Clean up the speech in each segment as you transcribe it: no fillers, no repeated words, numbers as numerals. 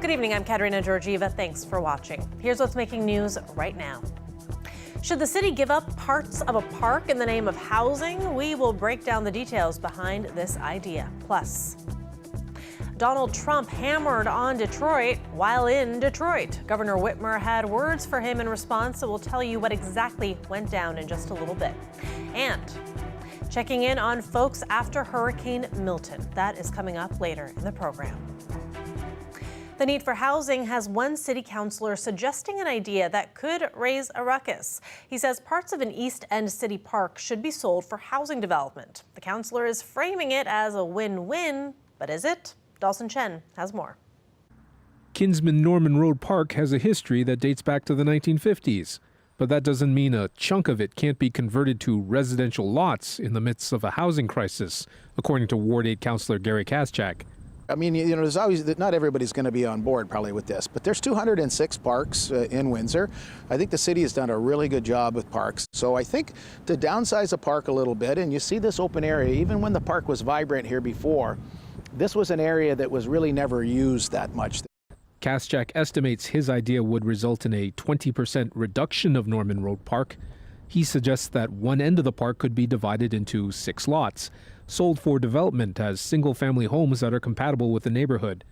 Good evening, I'm Katerina Georgieva. Thanks for watching. Here's what's making news right now. Should the city give up parts of a park in the name of housing? We will break down the details behind this idea. Plus, Donald Trump hammered on Detroit while in Detroit. Governor Whitmer had words for him in response, so we'll tell you what exactly went down in just a little bit. And checking in on folks after Hurricane Milton. That is coming up later in the program. The need for housing has one city councilor suggesting an idea that could raise a ruckus. He says parts of an East End city park should be sold for housing development. The councilor is framing it as a win-win, but is it? Dalton Chen has more. Kinsman Norman Road Park has a history that dates back to the 1950s. But that doesn't mean a chunk of it can't be converted to residential lots in the midst of a housing crisis, according to Ward 8 Councillor Gary Kaschak. I mean, there's always, not everybody's going to be on board probably with this, but there's 206 parks in Windsor. I think the city has done a really good job with parks. So I think to downsize a park a little bit, and you see this open area, even when the park was vibrant here before, this was an area that was really never used that much. Kaschak estimates his idea would result in a 20% reduction of Norman Road Park. He suggests that one end of the park could be divided into 6 lots, sold for development as single-family homes that are compatible with the neighborhood.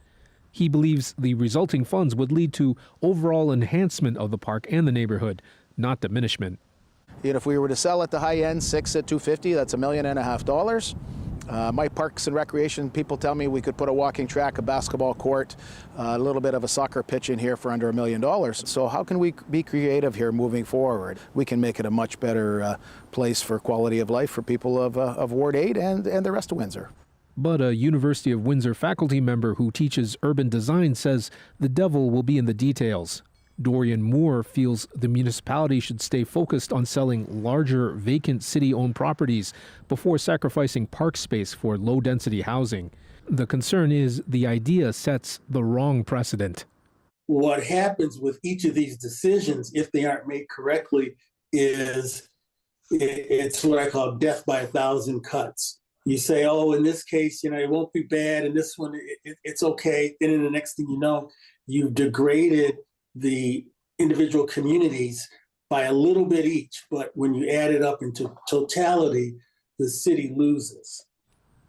He believes the resulting funds would lead to overall enhancement of the park and the neighborhood, not diminishment. If we were to sell at the high end, 6 at $250, that's $1.5 million. My parks and recreation people tell me we could put a walking track, a basketball court, a little bit of a soccer pitch in here for under $1 million. So how can we be creative here moving forward? We can make it a much better place for quality of life for people of Ward 8 and the rest of Windsor. But a University of Windsor faculty member who teaches urban design says the devil will be in the details. Dorian Moore feels the municipality should stay focused on selling larger vacant city-owned properties before sacrificing park space for low-density housing. The concern is the idea sets the wrong precedent. What happens with each of these decisions, if they aren't made correctly, is it's what I call death by 1,000 cuts. You say, oh, in this case, it won't be bad. In this one, it's okay. Then in the next thing you know, you've degraded the individual communities by a little bit each, but when you add it up into totality, the city loses.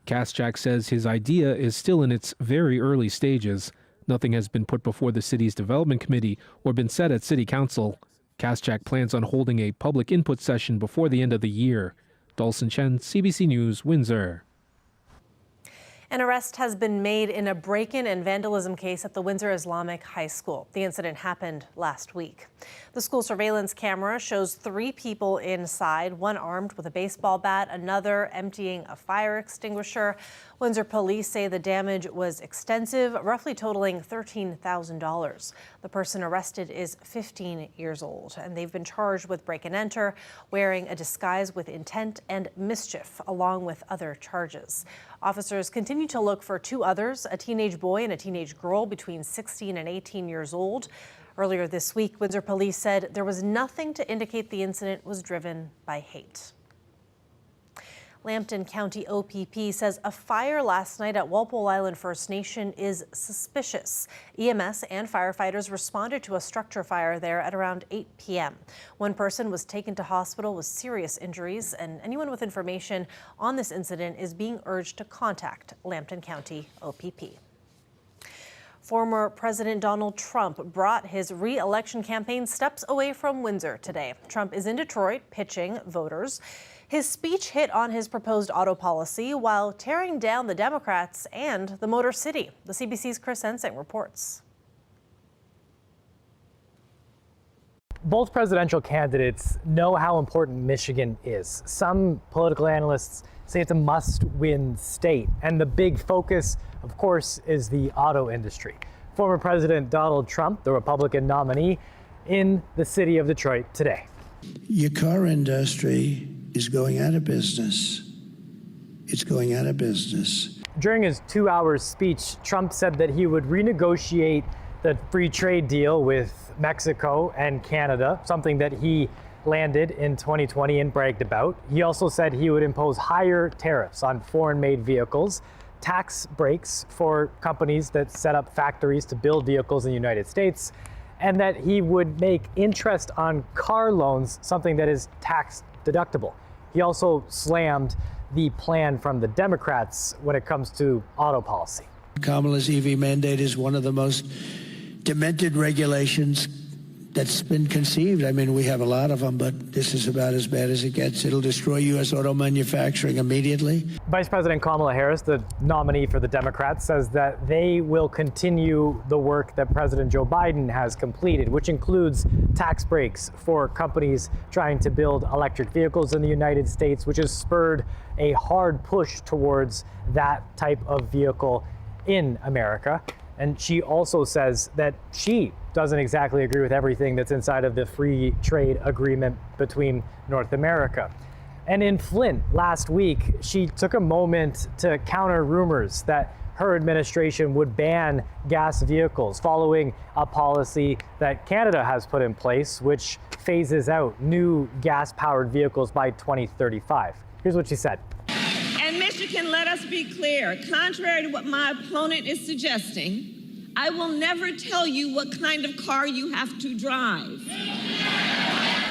Kaschak says his idea is still in its very early stages. Nothing has been put before the city's development committee or been said at city council. Kaschak plans on holding a public input session before the end of the year. Dalton Chen, CBC News, Windsor. An arrest has been made in a break-in and vandalism case at the Windsor Islamic High School. The incident happened last week. The school surveillance camera shows 3 people inside, one armed with a baseball bat, another emptying a fire extinguisher. Windsor police say the damage was extensive, roughly totaling $13,000. The person arrested is 15 years old, and they've been charged with break and enter, wearing a disguise with intent, and mischief, along with other charges. Officers continue to look for 2 others, a teenage boy and a teenage girl between 16 and 18 years old. Earlier this week, Windsor police said there was nothing to indicate the incident was driven by hate. Lambton County OPP says a fire last night at Walpole Island First Nation is suspicious. EMS and firefighters responded to a structure fire there at around 8 p.m. One person was taken to hospital with serious injuries, and anyone with information on this incident is being urged to contact Lambton County OPP. Former President Donald Trump brought his re-election campaign steps away from Windsor today. Trump is in Detroit pitching voters. His speech hit on his proposed auto policy while tearing down the Democrats and the Motor City. The CBC's Chris Ensing reports. Both presidential candidates know how important Michigan is. Some political analysts say it's a must-win state. And the big focus, of course, is the auto industry. Former President Donald Trump, the Republican nominee, in the city of Detroit today. Your car industry is going out of business. It's going out of business. During his 2-hour speech, Trump said that he would renegotiate the free trade deal with Mexico and Canada, something that he landed in 2020 and bragged about. He also said he would impose higher tariffs on foreign-made vehicles. tax breaks for companies that set up factories to build vehicles in the United States, and that he would make interest on car loans something that is tax deductible. He also slammed the plan from the Democrats when it comes to auto policy. Kamala's EV mandate is one of the most demented regulations that's been conceived. I mean, we have a lot of them, but this is about as bad as it gets. It'll destroy U.S. auto manufacturing immediately. Vice President Kamala Harris, the nominee for the Democrats, says that they will continue the work that President Joe Biden has completed, which includes tax breaks for companies trying to build electric vehicles in the United States, which has spurred a hard push towards that type of vehicle in America. And she also says that she doesn't exactly agree with everything that's inside of the free trade agreement between North America. And in Flint last week, she took a moment to counter rumors that her administration would ban gas vehicles following a policy that Canada has put in place, which phases out new gas-powered vehicles by 2035. Here's what she said. And Michigan, let us be clear, contrary to what my opponent is suggesting, I will never tell you what kind of car you have to drive.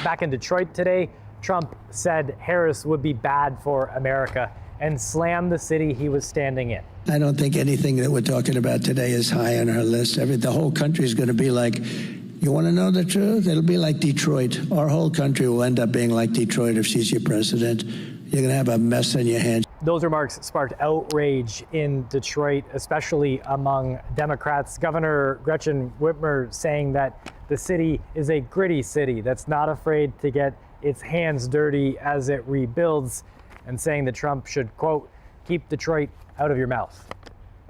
Back in Detroit today, Trump said Harris would be bad for America and slammed the city he was standing in. I don't think anything that we're talking about today is high on our list. The whole country is going to be like, you want to know the truth? It'll be like Detroit. Our whole country will end up being like Detroit if she's your president. You're going to have a mess on your hands. Those remarks sparked outrage in Detroit, especially among Democrats. Governor Gretchen Whitmer saying that the city is a gritty city that's not afraid to get its hands dirty as it rebuilds, and saying that Trump should, quote, keep Detroit out of your mouth.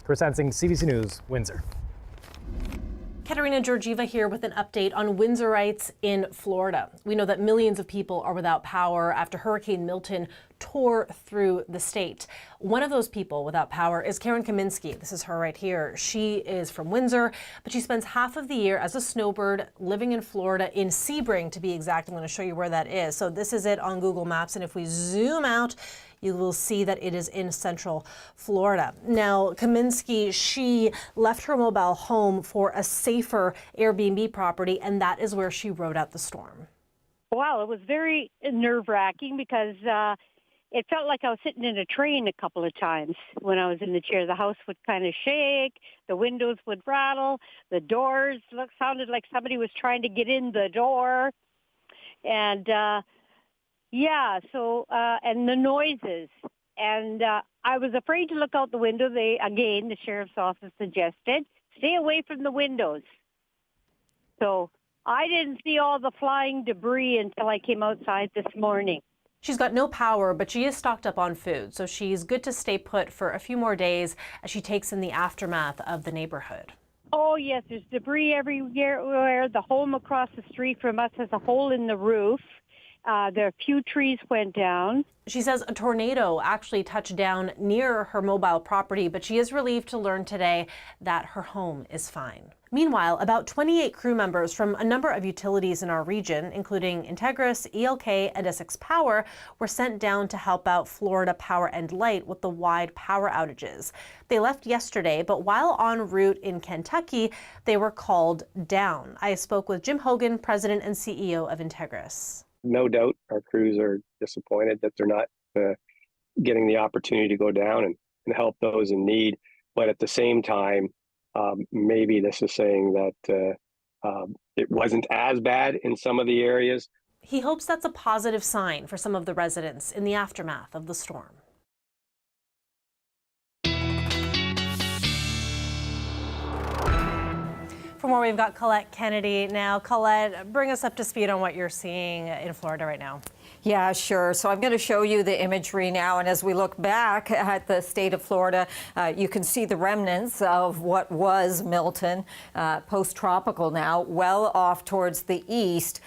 Chris Hensing, CBC News, Windsor. Katerina Georgieva here with an update on Windsorites in Florida. We know that millions of people are without power after Hurricane Milton tore through the state. One of those people without power is Karen Kaminsky. This is her right here. She is from Windsor, but she spends half of the year as a snowbird living in Florida, in Sebring to be exact. I'm going to show you where that is. So this is it on Google Maps, and if we zoom out, you will see that it is in central Florida. Now, Kaminsky, she left her mobile home for a safer Airbnb property, and that is where she rode out the storm. Well, it was very nerve-wracking because it felt like I was sitting in a train a couple of times when I was in the chair. The house would kind of shake, the windows would rattle, the doors sounded like somebody was trying to get in the door. And and the noises. And I was afraid to look out the window. The sheriff's office suggested, stay away from the windows. So I didn't see all the flying debris until I came outside this morning. She's got no power, but she is stocked up on food, so she's good to stay put for a few more days as she takes in the aftermath of the neighborhood. Oh, yes, there's debris everywhere. The home across the street from us has a hole in the roof. There are a few trees went down. She says a tornado actually touched down near her mobile property, but she is relieved to learn today that her home is fine. Meanwhile, about 28 crew members from a number of utilities in our region, including Integris, ELK, and Essex Power, were sent down to help out Florida Power and Light with the wide power outages. They left yesterday, but while en route in Kentucky, they were called down. I spoke with Jim Hogan, president and CEO of Integris. No doubt our crews are disappointed that they're not getting the opportunity to go down and help those in need. But at the same time, maybe this is saying that it wasn't as bad in some of the areas. He hopes that's a positive sign for some of the residents in the aftermath of the storm. For more, we've got Colette Kennedy now. Colette, bring us up to speed on what you're seeing in Florida right now. Yeah, sure. So I'm going to show you the imagery now. And as we look back at the state of Florida, you can see the remnants of what was Milton, post-tropical now, well off towards the east.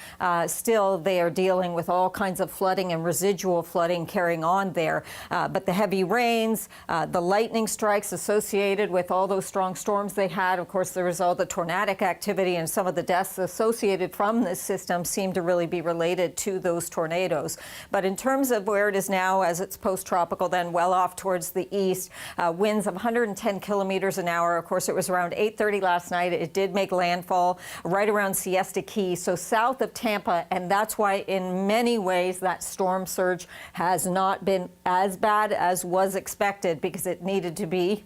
Still, they are dealing with all kinds of flooding and residual flooding carrying on there. But the heavy rains, the lightning strikes associated with all those strong storms they had. Of course, there was all the tornadic activity, and some of the deaths associated from this system seem to really be related to those tornadoes. knows. But in terms of where it is now, as it's post-tropical, then well off towards the east, winds of 110 kilometers an hour. Of course, it was around 8:30 last night. It did make landfall right around Siesta Key, so south of Tampa, and that's why in many ways that storm surge has not been as bad as was expected, because it needed to be,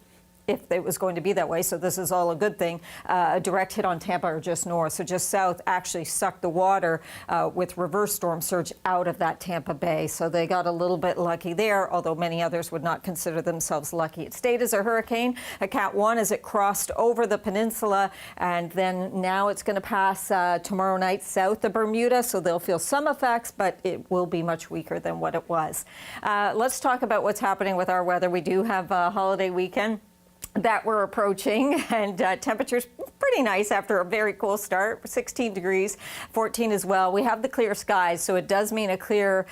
if it was going to be that way, so this is all a good thing. A direct hit on Tampa or just north, so just south actually sucked the water with reverse storm surge out of that Tampa Bay. So they got a little bit lucky there, although many others would not consider themselves lucky. It stayed as a hurricane, a Cat 1, as it crossed over the peninsula, and then now it's going to pass tomorrow night south of Bermuda, so they'll feel some effects, but it will be much weaker than what it was. Let's talk about what's happening with our weather. We do have a holiday weekend that we're approaching, and temperatures pretty nice after a very cool start, 16 degrees, 14 as well. We have the clear skies, so it does mean a clear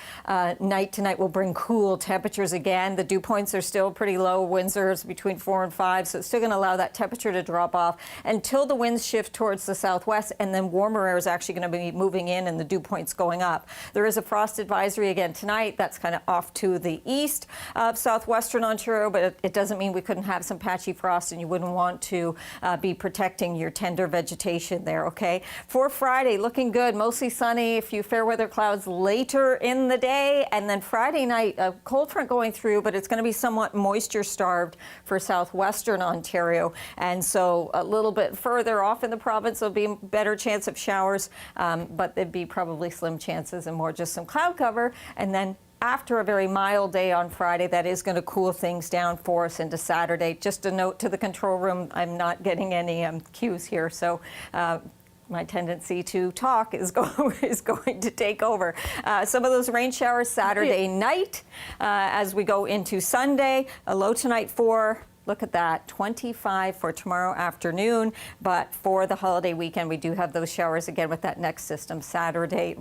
night tonight will bring cool temperatures again. The dew points are still pretty low. Windsor's between 4 and 5, so it's still going to allow that temperature to drop off until the winds shift towards the southwest, and then warmer air is actually going to be moving in and the dew points going up. There is a frost advisory again tonight. That's kind of off to the east of southwestern Ontario, but it doesn't mean we couldn't have some patchy frost, and you wouldn't want to be protecting your tender vegetation there, okay? For Friday, looking good, mostly sunny, a few fair weather clouds later in the day, and then Friday night, a cold front going through, but it's going to be somewhat moisture starved for southwestern Ontario, and so a little bit further off in the province, there'll be a better chance of showers, but there'd be probably slim chances and more just some cloud cover, and then after a very mild day on Friday, that is going to cool things down for us into Saturday. Just a note to the control room, I'm not getting any cues here, so my tendency to talk is going to take over. Some of those rain showers Saturday night as we go into Sunday. A low tonight 4. Look at that, 25 for tomorrow afternoon. But for the holiday weekend, we do have those showers again with that next system Sunday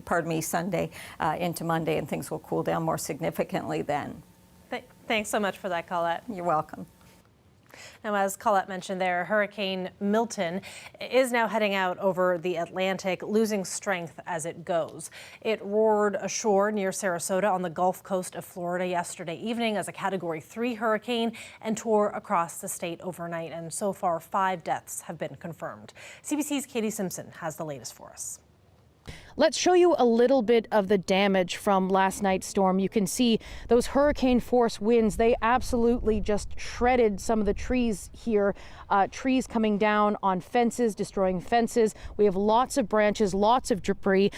into Monday, and things will cool down more significantly then. Thanks so much for that, Colette. You're welcome. Now, as Colette mentioned there, Hurricane Milton is now heading out over the Atlantic, losing strength as it goes. It roared ashore near Sarasota on the Gulf Coast of Florida yesterday evening as a Category 3 hurricane and tore across the state overnight. And so far, 5 deaths have been confirmed. CBC's Katie Simpson has the latest for us. Let's show you a little bit of the damage from last night's storm. You can see those hurricane force winds. They absolutely just shredded some of the trees here. Trees coming down on fences, destroying fences. We have lots of branches, lots of debris.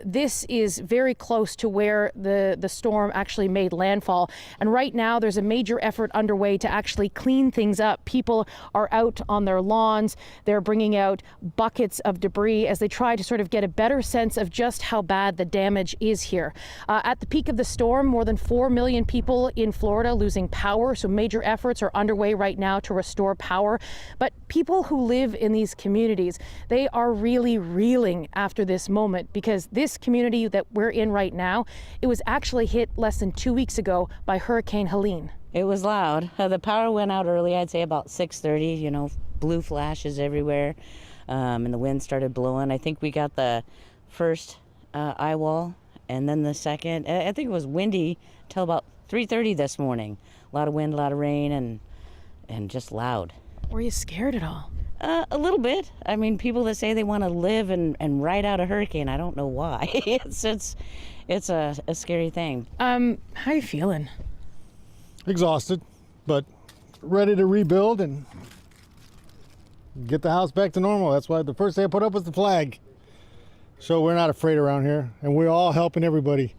This is very close to where the storm actually made landfall. And right now there's a major effort underway to actually clean things up. People are out on their lawns. They're bringing out buckets of debris as they try to sort of get a better sense of just how bad the damage is here. At the peak of the storm, more than 4 million people in Florida losing power, so major efforts are underway right now to restore power. But people who live in these communities, they are really reeling after this moment, because this community that we're in right now, it was actually hit less than 2 weeks ago by Hurricane Helene. It was loud. The power went out early, I'd say about 6:30, blue flashes everywhere, and the wind started blowing. I think we got the first eye wall, and then the second. I think it was windy till about 3:30 this morning. A lot of wind, a lot of rain, and just loud. Were you scared at all? A little bit. I mean, people that say they want to live and ride out a hurricane, I don't know why. It's a scary thing. How are you feeling? Exhausted, but ready to rebuild and get the house back to normal. That's why the first thing I put up was the flag. So we're not afraid around here, and we're all helping everybody.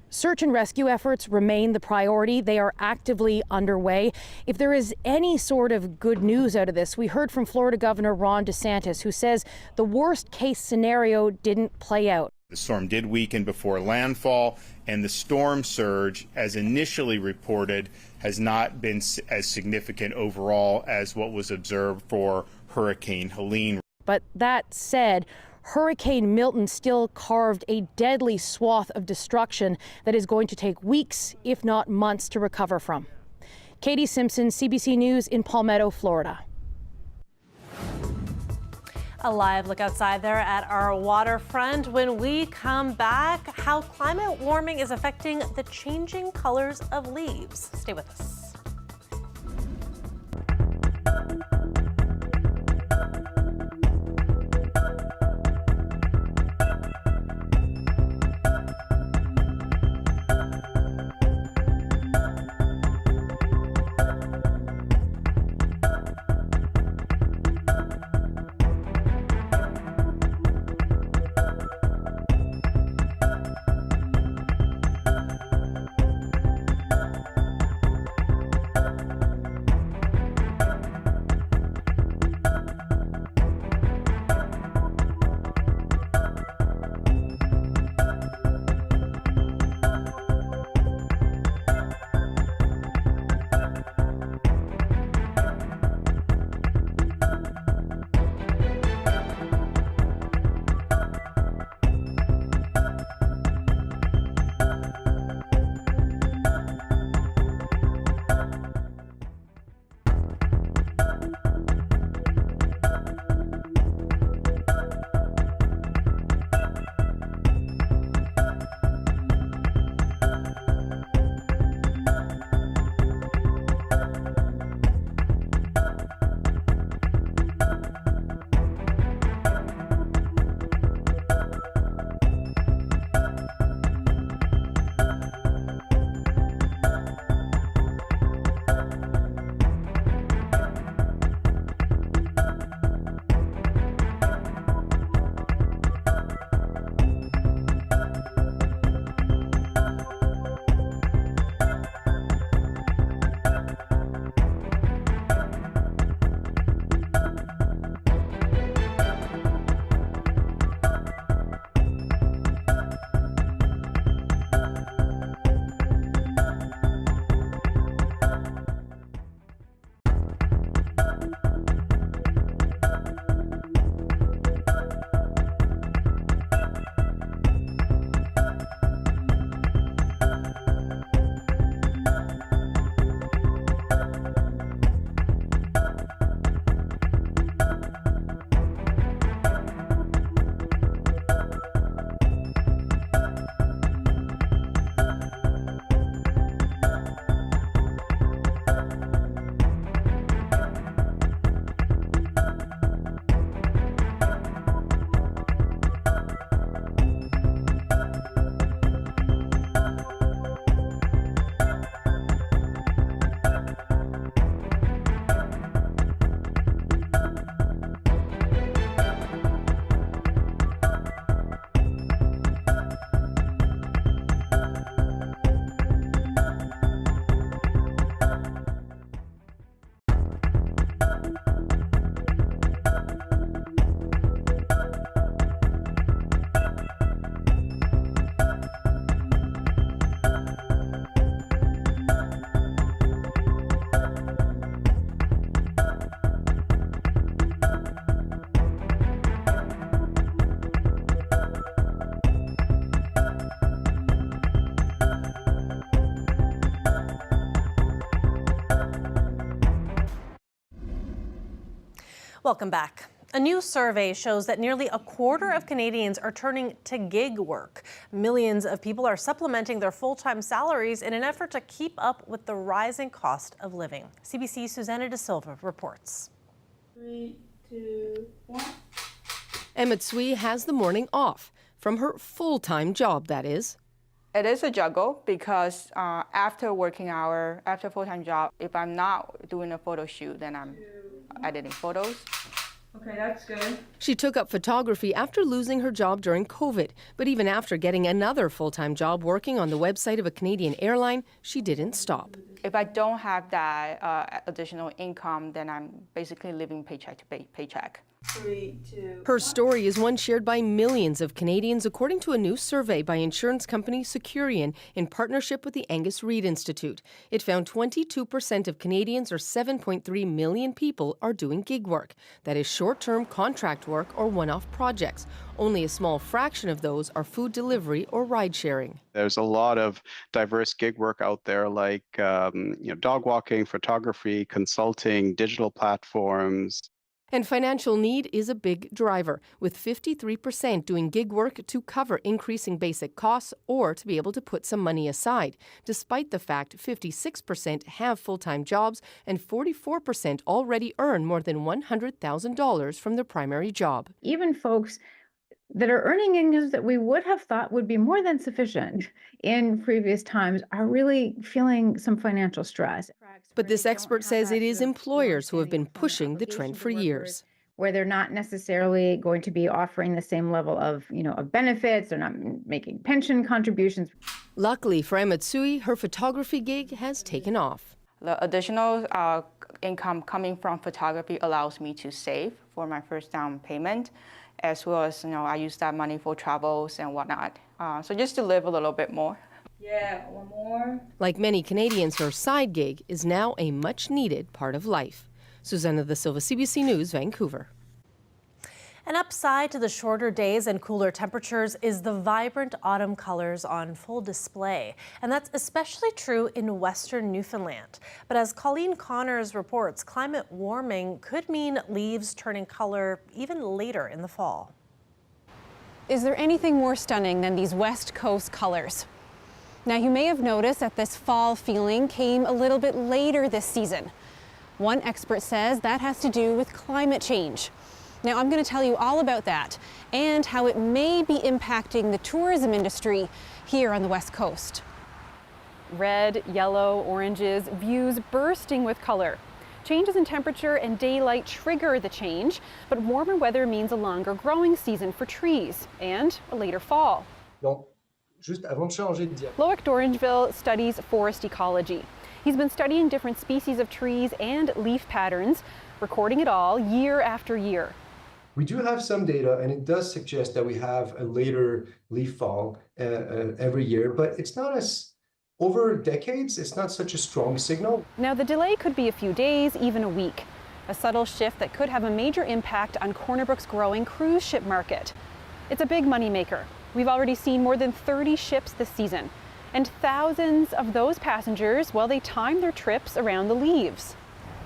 Search and rescue efforts remain the priority. They are actively underway. If there is any sort of good news out of this, we heard from Florida Governor Ron DeSantis, who says the worst case scenario didn't play out. The storm did weaken before landfall, and the storm surge, as initially reported, has not been as significant overall as what was observed for Hurricane Helene. But that said, Hurricane Milton still carved a deadly swath of destruction that is going to take weeks, if not months, to recover from. Katie Simpson, CBC News in Palmetto, Florida. A live look outside there at our waterfront. When we come back, how climate warming is affecting the changing colors of leaves. Stay with us. Welcome back. A new survey shows that nearly a quarter of Canadians are turning to gig work. Millions of people are supplementing their full-time salaries in an effort to keep up with the rising cost of living. CBC's Susanna De Silva reports. 3, 2, 1. Emmett Swee has the morning off from her full-time job, that is. It is a juggle because after working hour, after full-time job, if I'm not doing a photo shoot, then I'm editing photos. Okay, that's good. She took up photography after losing her job during COVID, but even after getting another full-time job working on the website of a Canadian airline, she didn't stop. If I don't have that additional income, then I'm basically living paycheck to paycheck. 3, 2, Her story is one shared by millions of Canadians, according to a new survey by insurance company Securian in partnership with the Angus Reid Institute. It found 22% of Canadians, or 7.3 million people, are doing gig work. That is short-term contract work or one-off projects. Only a small fraction of those are food delivery or ride-sharing. There's a lot of diverse gig work out there, like dog walking, photography, consulting, digital platforms. And financial need is a big driver, with 53% doing gig work to cover increasing basic costs or to be able to put some money aside, despite the fact 56% have full-time jobs and 44% already earn more than $100,000 from their primary job. Even folks that are earning incomes that we would have thought would be more than sufficient in previous times are really feeling some financial stress. But this expert says it is employers who have been pushing the trend for years. Where they're not necessarily going to be offering the same level of, of benefits, they're not making pension contributions. Luckily for Emma Tsui, her photography gig has taken off. The additional income coming from photography allows me to save for my first down payment, as well as, I use that money for travels and whatnot. So just to live a little bit more. Yeah, one more. Like many Canadians, her side gig is now a much-needed part of life. Susanna Da Silva, CBC News, Vancouver. An upside to the shorter days and cooler temperatures is the vibrant autumn colors on full display. And that's especially true in western Newfoundland. But as Colleen Connors reports, climate warming could mean leaves turning color even later in the fall. Is there anything more stunning than these West Coast colors? Now, you may have noticed that this fall feeling came a little bit later this season. One expert says that has to do with climate change. Now, I'm going to tell you all about that and how it may be impacting the tourism industry here on the West Coast. Red, yellow, oranges, views bursting with color. Changes in temperature and daylight trigger the change, but warmer weather means a longer growing season for trees and a later fall. Loic d'Orangeville studies forest ecology. He's been studying different species of trees and leaf patterns, recording it all year after year. We do have some data, and it does suggest that we have a later leaf fall every year, but it's not as, over decades, it's not such a strong signal. Now, the delay could be a few days, even a week. A subtle shift that could have a major impact on Corner Brook's growing cruise ship market. It's a big moneymaker. We've already seen more than 30 ships this season, and thousands of those passengers, well, they time their trips around the leaves.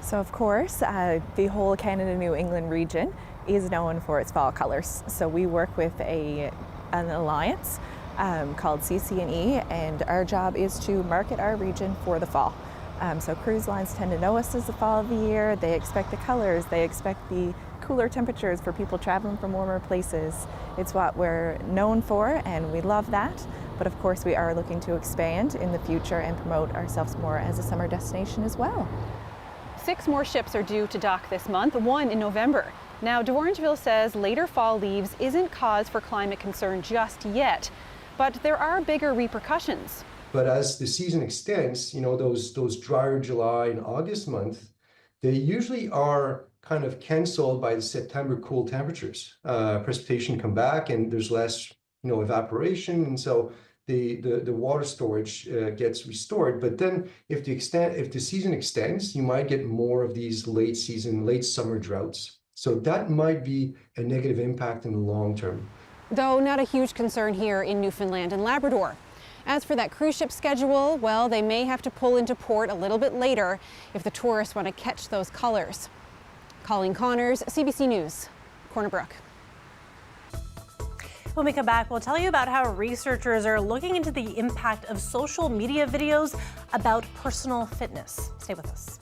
So of course, the whole Canada-New England region is known for its fall colors. So we work with an alliance called CC&E, and our job is to market our region for the fall. So cruise lines tend to know us as the fall of the year. They expect the colors, they expect the cooler temperatures for people traveling from warmer places. It's what we're known for, and we love that. But of course, we are looking to expand in the future and promote ourselves more as a summer destination as well. 6 more ships are due to dock this month, 1 in November. Now, d'Orangeville says later fall leaves isn't cause for climate concern just yet, but there are bigger repercussions. But as the season extends, those drier July and August month, they usually are kind of canceled by the September cool temperatures. Precipitation come back and there's less, evaporation, and so the water storage gets restored. But then if the season extends, you might get more of these late summer droughts. So that might be a negative impact in the long term. Though not a huge concern here in Newfoundland and Labrador. As for that cruise ship schedule, well, they may have to pull into port a little bit later if the tourists want to catch those colors. Colleen Connors, CBC News, Corner Brook. When we come back, we'll tell you about how researchers are looking into the impact of social media videos about personal fitness. Stay with us.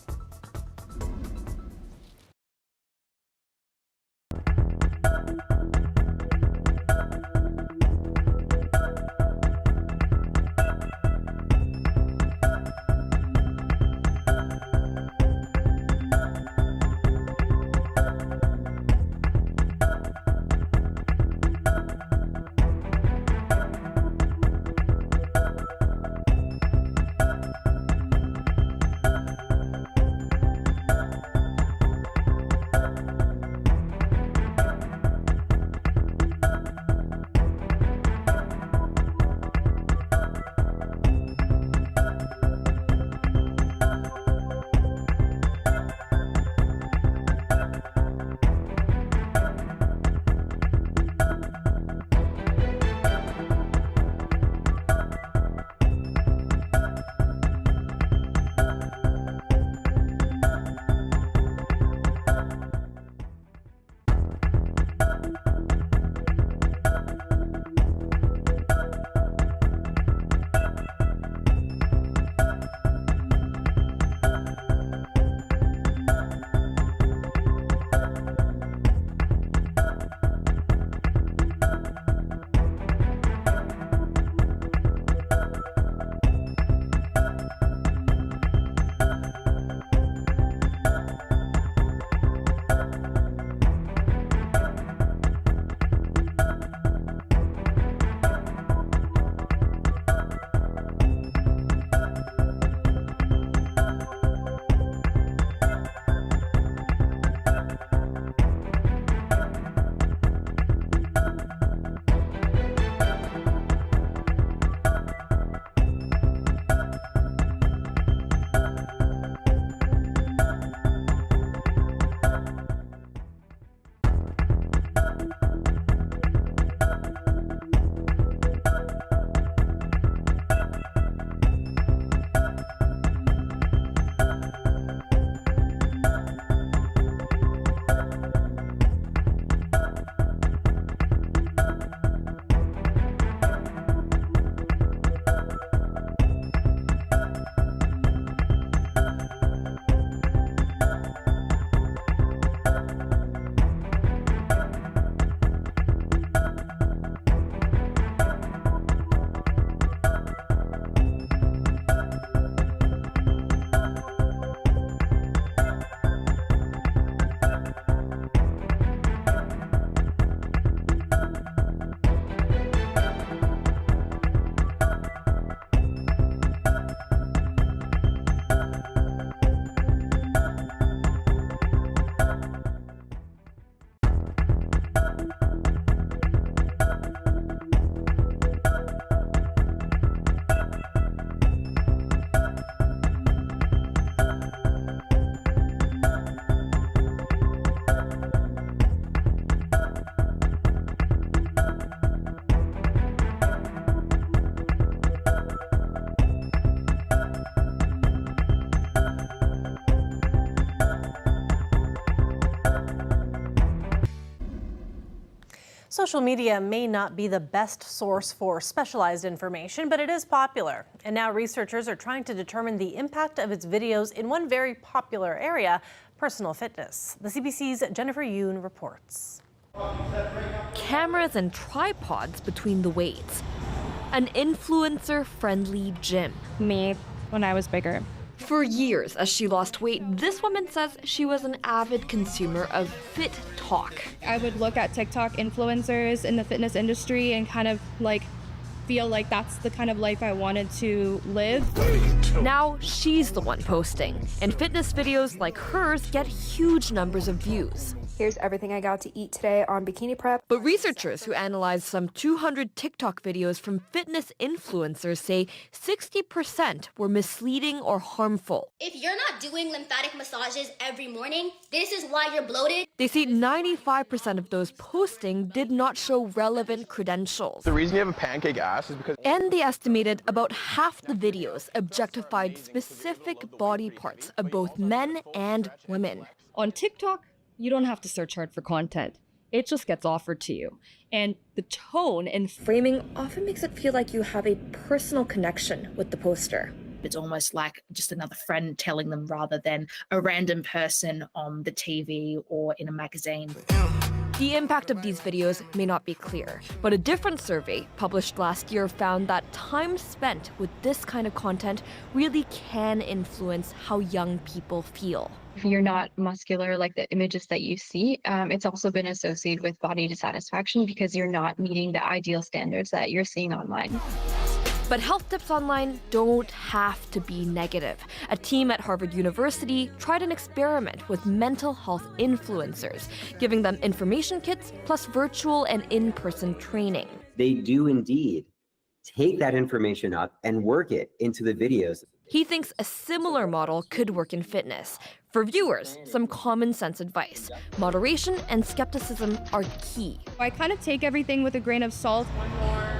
Social media may not be the best source for specialized information, but it is popular. And now researchers are trying to determine the impact of its videos in one very popular area, personal fitness. The CBC's Jennifer Yoon reports. Cameras and tripods between the weights. An influencer-friendly gym. Me, when I was bigger. For years, as she lost weight, this woman says she was an avid consumer of Fit Talk. I would look at TikTok influencers in the fitness industry and kind of feel like that's the kind of life I wanted to live. Now she's the one posting, and fitness videos like hers get huge numbers of views. Here's everything I got to eat today on bikini prep. But researchers who analyzed some 200 TikTok videos from fitness influencers say 60% were misleading or harmful. If you're not doing lymphatic massages every morning, this is why you're bloated. They say 95% of those posting did not show relevant credentials. The reason you have a pancake ass is because... And they estimated about half the videos objectified specific body parts of both men and women. On TikTok, you don't have to search hard for content. It just gets offered to you. And the tone and framing often makes it feel like you have a personal connection with the poster. It's almost like just another friend telling them rather than a random person on the TV or in a magazine. The impact of these videos may not be clear, but a different survey published last year found that time spent with this kind of content really can influence how young people feel. If you're not muscular like the images that you see, it's also been associated with body dissatisfaction because you're not meeting the ideal standards that you're seeing online. But health tips online don't have to be negative. A team at Harvard University tried an experiment with mental health influencers, giving them information kits plus virtual and in-person training. They do indeed take that information up and work it into the videos. He thinks a similar model could work in fitness. For viewers, some common sense advice. Moderation and skepticism are key. I kind of take everything with a grain of salt.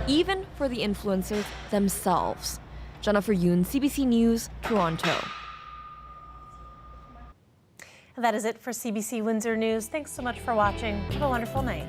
Even for the influencers themselves. Jennifer Yoon, CBC News, Toronto. And that is it for CBC Windsor News. Thanks so much for watching. Have a wonderful night.